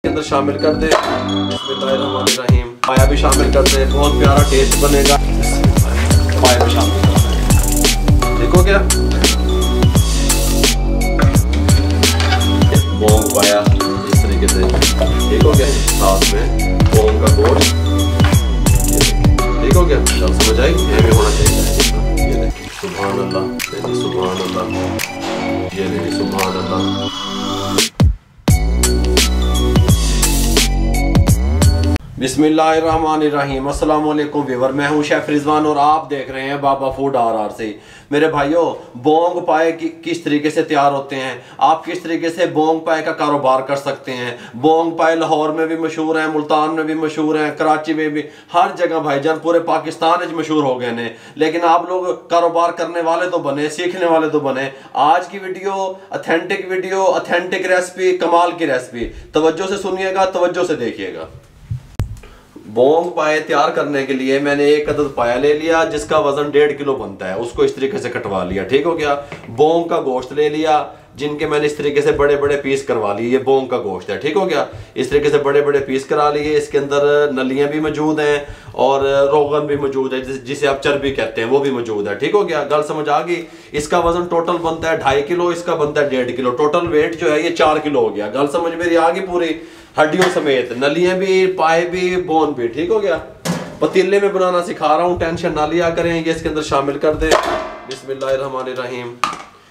के अंदर शामिल कर दे। बिस्मिल्लाहिर्रहमानिर्रहीम। पाया भी शामिल कर दे, बहुत प्यारा टेस्ट बनेगा। पाया भी शामिल कर दे, ठीक हो गया। बोंग पाया इस तरीके से, ठीक हो गया। साथ में बोंग का गोश्त, ठीक हो गया। सब समझ आई, ये भी होना चाहिए। ये देखिए, सुभान अल्लाह, सुभान अल्लाह, ये देखिए सुभान अल्लाह। बिस्मिल्लाहिर्रहमानिर्रहीम। अस्सलाम वालेकुम व्यूअर, मैं हूं शेफ रिजवान और आप देख रहे हैं बाबा फूड RR से। मेरे भाइयों, बोंग पाए किस तरीके से तैयार होते हैं, आप किस तरीके से बोंग पाए का कारोबार कर सकते हैं। बोंग पाए लाहौर में भी मशहूर हैं, मुल्तान में भी मशहूर हैं, कराची में भी, हर जगह भाईजान पूरे पाकिस्तान में मशहूर हो गए हैं। लेकिन आप लोग कारोबार करने वाले तो बने, सीखने वाले तो बने। आज की वीडियो ऑथेंटिक रेसिपी, कमाल की रेसिपी। तवज्जो से सुनिएगा, तवज्जो से देखिएगा। बोंग पाए तैयार करने के लिए मैंने एक अदद पाया ले लिया जिसका वजन 1.5 किलो बनता है। उसको इस तरीके से कटवा लिया, ठीक हो गया। बोंग का गोश्त ले लिया जिनके मैंने इस तरीके से बड़े बड़े पीस करवा लिए। ये बोंग का गोश्त है, ठीक हो गया। इस तरीके से बड़े बड़े पीस करा लिए। इसके अंदर नलियां भी मौजूद हैं और रोगन भी मौजूद है, जिसे आप चर्बी कहते हैं, वो भी मौजूद है, ठीक हो गया। गल समझ आ गई। इसका वजन टोटल बनता है 2.5 किलो, इसका बनता है 1.5 किलो। टोटल वेट जो है ये 4 किलो हो गया। गल समझ मेरी आ गई पूरी, हड्डियों समेत, नलियां भी, पाए भी, बोन भी, ठीक हो गया। पतीले में बनाना सिखा रहा हूँ, टेंशन ना लिया करें। ये इसके अंदर शामिल कर दे। बिस्मिल्लाहिर्रहमानिर्रहीम।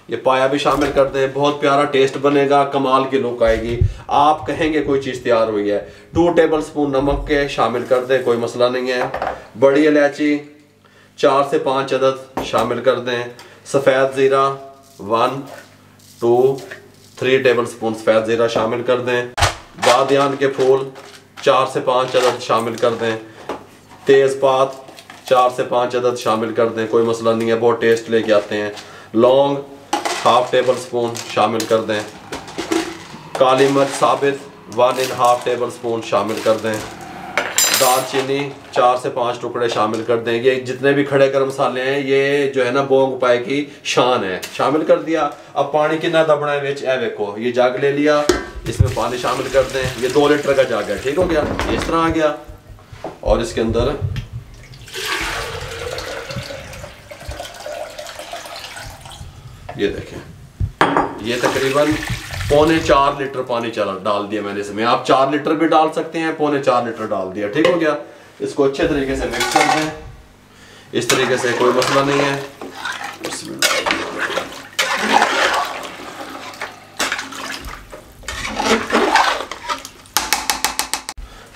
ये पाया भी शामिल कर दे, बहुत प्यारा टेस्ट बनेगा, कमाल की लुक आएगी। आप कहेंगे कोई चीज़ तैयार हुई है। 2 टेबल स्पून नमक के शामिल कर दे, कोई मसला नहीं है। बड़ी इलायची 4 से 5 अदद शामिल कर दें। सफ़ेद ज़ीरा 1 2 3 टेबल स्पून सफ़ेद ज़ीरा शामिल कर दें। बादियान के फूल 4 से 5 अदद शामिल कर दें। तेज़पात 4 से 5 अदद शामिल कर दें, कोई मसला नहीं है, बहुत टेस्ट लेके आते हैं। लौंग 1/2 टेबल स्पून शामिल कर दें। काली मिर्च साबित 1.5 टेबल स्पून शामिल कर दें। दालचीनी 4 से 5 टुकड़े शामिल कर दें। ये जितने भी खड़े गर्म मसाले हैं, ये जो है ना बोंग पाए की शान है, शामिल कर दिया। अब पानी कितना दबना है विच, ए देखो, ये जग ले लिया, इसमें पानी शामिल कर दें। ये 2 लीटर का जग है, ठीक हो गया। इस तरह आ गया। और इसके अंदर ये देखें, ये तकरीबन 3.25 लीटर पानी डाल दिया मैंने इसमें। आप 4 लीटर भी डाल सकते हैं, 3.25 लीटर डाल दिया, ठीक हो गया। इसको अच्छे तरीके से मिक्स कर दें, इस तरीके से, कोई मसला नहीं है।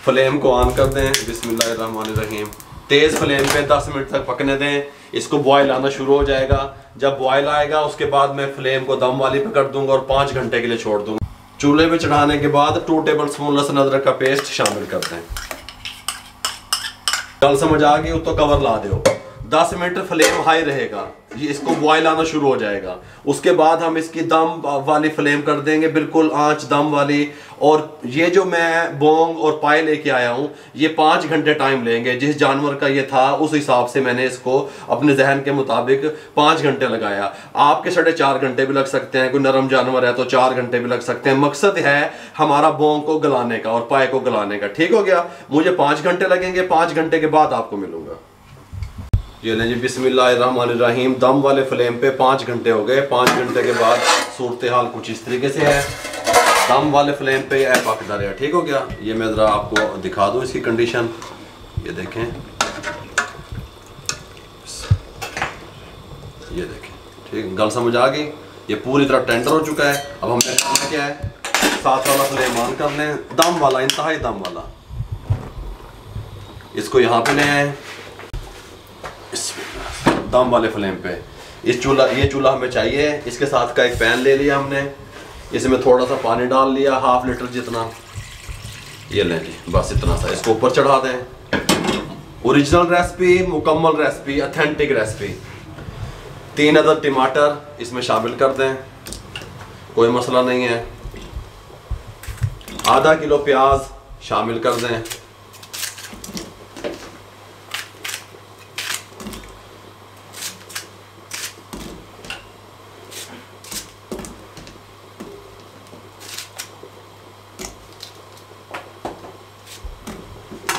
फ्लेम को ऑन कर दें। बिस्मिल्लाहिर्रहमानिर्रहीम। तेज़ फ्लेम पे 10 मिनट तक पकने दें। इसको बॉयल आना शुरू हो जाएगा। जब बॉयल आएगा उसके बाद मैं फ्लेम को दम वाली पे कर दूंगा और 5 घंटे के लिए छोड़ दूंगा। चूल्हे पे चढ़ाने के बाद 2 टेबल स्पून लहसुन अदरक का पेस्ट शामिल कर दें। गल समझ आ गई तो कवर ला दो। 10 मिनट फ्लेम हाई रहेगा, ये इसको बॉयल आना शुरू हो जाएगा। उसके बाद हम इसकी दम वाली फ्लेम कर देंगे, बिल्कुल आंच दम वाली। और ये जो मैं बोंग और पाए लेके आया हूँ, ये 5 घंटे टाइम लेंगे। जिस जानवर का ये था उस हिसाब से मैंने इसको अपने जहन के मुताबिक 5 घंटे लगाया। आपके 4.5 घंटे भी लग सकते हैं, कोई नरम जानवर है तो 4 घंटे भी लग सकते हैं। मकसद है हमारा बोंग को गलाने का और पाए को गलाने का, ठीक हो गया। मुझे 5 घंटे लगेंगे, 5 घंटे के बाद आपको मिलूंगा। ये लें जी, बिस्मिल्लाहिर्रहमानिर्रहीम। दम वाले फ्लेम पे 5 घंटे हो गए। 5 घंटे के बाद सूरत हाल कुछ इस तरीके से है। दम वाले फ्लेम पे यह पकता रहा, ठीक हो गया। ये मैं ज़रा आपको दिखा दूँ इसकी कंडीशन, ये देखें, ये देखें, ठीक। गल समझ आ गई। ये पूरी तरह टेंडर हो चुका है। अब हमने करना क्या है, 7 वाला फ्लेम ऑन कर लें, दम वाला, इंतहाई दम वाला। इसको यहाँ पे ले आए दम वाले फ्लेम पे। ये चूल्हा हमें चाहिए। इसके साथ का एक पैन ले लिया हमने, इसमें थोड़ा सा पानी डाल लिया, 1/2 लीटर जितना। ये लें जी, बस इतना सा। इसको ऊपर चढ़ा दें। ओरिजिनल रेसिपी, मुकम्मल रेसिपी, ऑथेंटिक रेसिपी। 3 अदद टमाटर इसमें शामिल कर दें, कोई मसला नहीं है। आधा किलो प्याज शामिल कर दें।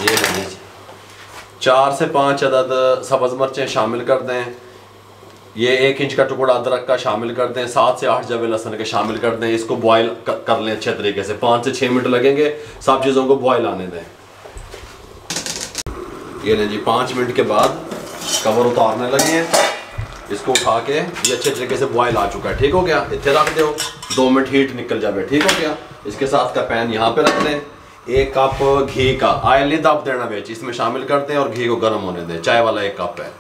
ये ले लीजिए 4 से 5 अदद सब्ज़ मिर्चें शामिल कर दें। ये 1 इंच का टुकड़ा अदरक का शामिल कर दें। 7 से 8 जवे लहसुन के शामिल कर दें। इसको बॉयल कर लें अच्छे तरीके से। 5 से 6 मिनट लगेंगे, सब चीज़ों को बॉयल आने दें। ये लें जी 5 मिनट के बाद कवर उतारने लगे हैं। इसको उठा के ये अच्छे तरीके से बॉयल आ चुका है। ठीक हो गया, इतने रख दो, 2 मिनट हीट निकल जाए। ठीक हो गया। इसके साथ का पैन यहाँ पे रख लें। 1 कप घी का ऑयल नहीं दाब देना बेच, इसमें शामिल करते हैं और घी को गर्म होने दें। चाय वाला 1 कप है।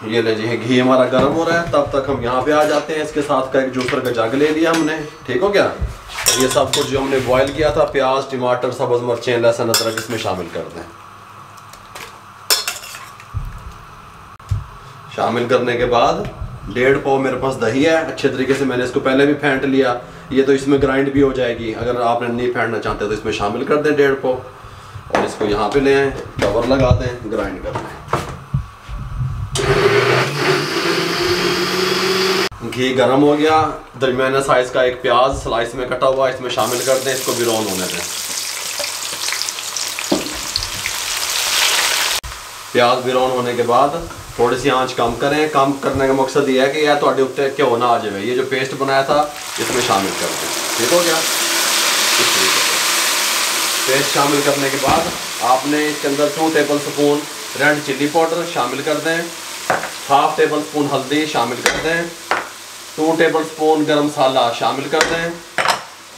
ये ले जी घी हमारा गर्म हो रहा है, तब तक हम यहाँ पे आ जाते हैं। इसके साथ का एक जूसर का जग ले लिया हमने। ठीक हो गया। ये सब कुछ जो हमने बॉयल किया था, प्याज, टमाटर, सब्ज़ मिर्चें, लहसुन, अदरक, इसमें शामिल कर दें। शामिल करने के बाद 1.5 पाव मेरे पास दही है। अच्छे तरीके से मैंने इसको पहले भी फेंट लिया। ये तो इसमें ग्राइंड भी हो जाएगी। अगर आपने नहीं फेंटना चाहते तो इसमें शामिल कर दें 1.5 पाव और इसको यहाँ पे ले आए, कवर लगा दें, ग्राइंड कर दें। घी गर्म हो गया। दरमियाना साइज का एक प्याज स्लाइस में कटा हुआ इसमें शामिल कर दें। इसको ब्राउन होने दें। प्याज ब्राउन होने के बाद थोड़ी सी आंच कम करें। कम करने का मकसद ये है कि यह थोड़े उत्ते क्यों ना आ जाए। ये जो पेस्ट बनाया था इसमें शामिल कर दें। ठीक हो गया। इस तरीके से पेस्ट शामिल करने के बाद आपने इसके अंदर 2 table spoon red chilli powder शामिल कर दें। 1/2 टेबल स्पून हल्दी शामिल कर दें। 2 टेबल स्पून गरम मसाला शामिल कर दें।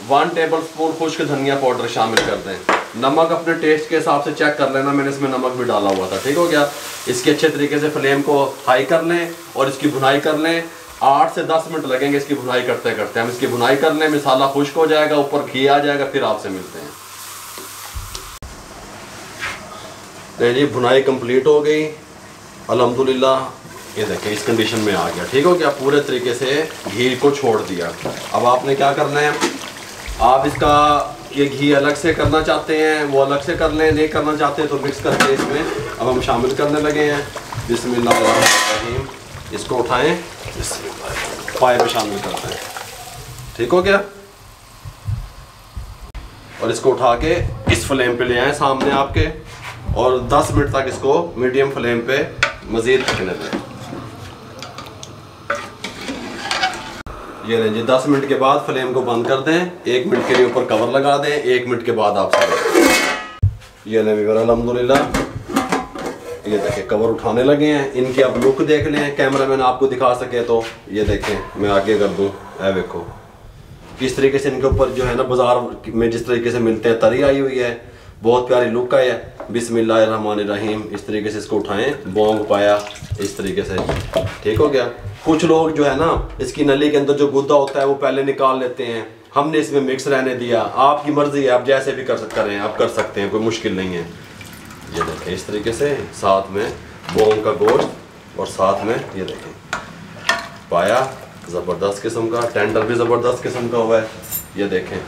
1 टेबल स्पून खुश्क धनिया पाउडर शामिल कर दें। नमक अपने टेस्ट के हिसाब से चेक कर लेना, मैंने इसमें नमक भी डाला हुआ था। ठीक हो गया। इसके अच्छे तरीके से फ्लेम को हाई कर लें और इसकी भुनाई कर लें। 8 से 10 मिनट लगेंगे इसकी भुनाई करते करते। हम इसकी भुनाई कर लें, मसाला खुश्क हो जाएगा, ऊपर घी आ जाएगा, फिर आपसे मिलते हैं। तो जी भुनाई कंप्लीट हो गई अल्हम्दुलिल्लाह। ये देखिए इस कंडीशन में आ गया। ठीक हो गया। पूरे तरीके से घी को छोड़ दिया। अब आपने क्या करना है, आप इसका ये घी अलग से करना चाहते हैं वो अलग से कर लें, नहीं करना चाहते तो मिक्स करके इसमें अब हम शामिल करने लगे हैं। बिस्मिल्लाहिर्रहमानिर्रहीम। इसको उठाएं, पाए में शामिल करते हैं। ठीक हो गया। और इसको उठा के इस फ्लेम पे ले आए सामने आपके और 10 मिनट तक इसको मीडियम फ्लेम पे मज़ीद पकने दें। ये लें जी 10 मिनट के बाद फ्लेम को बंद कर दें। 1 मिनट के लिए ऊपर कवर लगा दें। 1 मिनट के बाद आप ये लें व्यूअर अल्हम्दुलिल्लाह। ये देखें कवर उठाने लगे हैं। इनकी आप लुक देख लें, कैमरा मैन आपको दिखा सके तो। ये देखें, मैं आगे कर दूं, ऐ देखो किस तरीके से इनके ऊपर जो है ना बाजार में जिस तरीके से मिलते हैं तरी आई हुई है। बहुत प्यारी लुक है। बिस्मिल्लाहिर्रहमानिर्रहीम। इस तरीके से इसको उठाएं, बोंग पाया इस तरीके से। ठीक हो गया। कुछ लोग जो है ना इसकी नली के अंदर जो गुद्दा होता है वो पहले निकाल लेते हैं। हमने इसमें मिक्स रहने दिया। आपकी मर्जी है, आप जैसे भी कर सकते हैं, आप कर सकते हैं, कोई मुश्किल नहीं है। ये देखें इस तरीके से साथ में बोंग का गोश्त और साथ में ये देखें पाया ज़बरदस्त किस्म का, टेंडर भी ज़बरदस्त किस्म का हुआ है। ये देखें,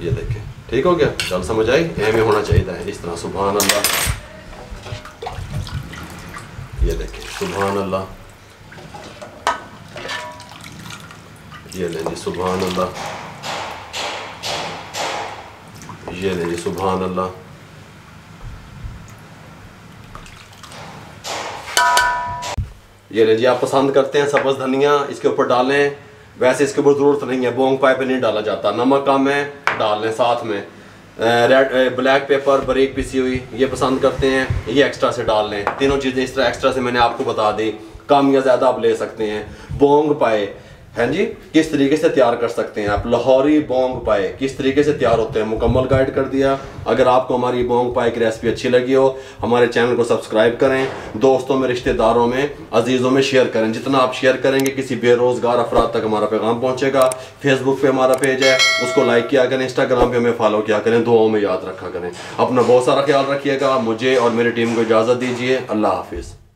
ये देखें। ठीक हो गया। चल समझ आई, में होना चाहिए इस तरह। सुभान अल्लाह। ये देखें सुभान अल्लाह। ये ले जी सुभान अल्लाह। ये ले जी सुभान अल्लाह। ये ले जी आप पसंद करते हैं सब्ज़ धनिया इसके ऊपर डालें। वैसे इसके ऊपर ज़रूरत नहीं है, बोंग पाए पे नहीं डाला जाता। नमक कम है, डाल लें साथ में। रेड ब्लैक पेपर बारीक पिसी हुई ये पसंद करते हैं, ये एक्स्ट्रा से डाल लें। तीनों चीज़ें इस तरह एक्स्ट्रा से मैंने आपको बता दी। कम या ज़्यादा आप ले सकते हैं। बोंग पाए हैं जी किस तरीके से तैयार कर सकते हैं आप। लाहौरी बोंग पाए किस तरीके से तैयार होते हैं मुकम्मल गाइड कर दिया। अगर आपको हमारी बोंग पाए की रेसिपी अच्छी लगी हो, हमारे चैनल को सब्सक्राइब करें, दोस्तों में, रिश्तेदारों में, अजीज़ों में शेयर करें। जितना आप शेयर करेंगे किसी बेरोज़गार अफराद तक हमारा पैगाम पहुँचेगा। फेसबुक पे हमारा पेज है, उसको लाइक किया करें। इंस्टाग्राम पे हमें फॉलो किया करें। दुआओं में याद रखा करें। अपना बहुत सारा ख्याल रखिएगा। मुझे और मेरी टीम को इजाज़त दीजिए। अल्लाह हाफिज़।